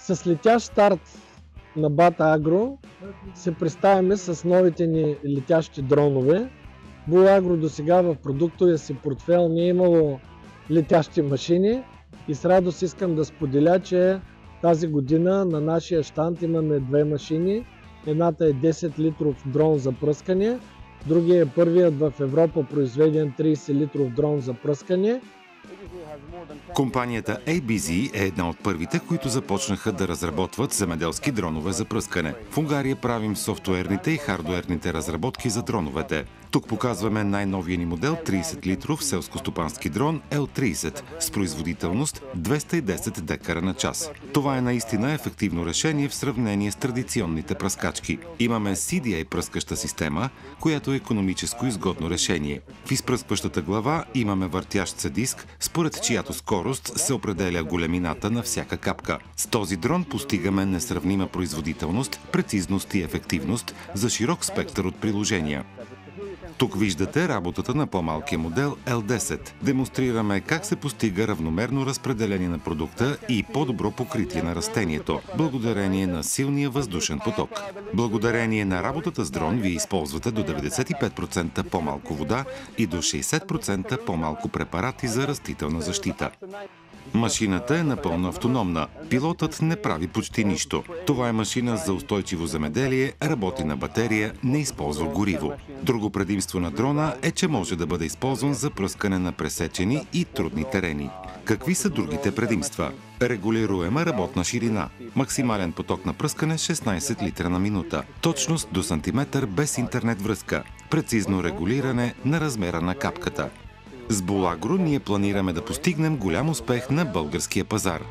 С летящ старт на Бата Агро се представяме с новите ни летящи дронове. Булагро досега в продуктовия си портфел не е имало летящи машини и с радост искам да споделя, че тази година на нашия щанд имаме две машини. Едната е 10 литров дрон за пръскане, другия е първият в Европа произведен 30 литров дрон за пръскане. Компанията ABZ е една от първите, които започнаха да разработват земеделски дронове за пръскане. В Унгария правим софтуерните и хардуерните разработки за дроновете. Тук показваме най-новия ни модел 30 литров селскостопански дрон L30 с производителност 210 декара на час. Това е наистина ефективно решение в сравнение с традиционните пръскачки. Имаме CDA пръскаща система, която е икономическо изгодно решение. В изпръскващата глава имаме въртящ се диск, според чиято скорост се определя големината на всяка капка. С този дрон постигаме несравнима производителност, прецизност и ефективност за широк спектър от приложения. Тук виждате работата на по-малкия модел L10. Демонстрираме как се постига равномерно разпределение на продукта и по-добро покритие на растението, благодарение на силния въздушен поток. Благодарение на работата с дрон вие използвате до 95% по-малко вода и до 60% по-малко препарати за растителна защита. Машината е напълно автономна. Пилотът не прави почти нищо. Това е машина за устойчиво земеделие, работи на батерия, не използва гориво. Друго предимство на дрона е, че може да бъде използван за пръскане на пресечени и трудни терени. Какви са другите предимства? Регулируема работна ширина. Максимален поток на пръскане 16 литра на минута. Точност до сантиметър без интернет връзка. Прецизно регулиране на размера на капката. С Булагро ние планираме да постигнем голям успех на българския пазар.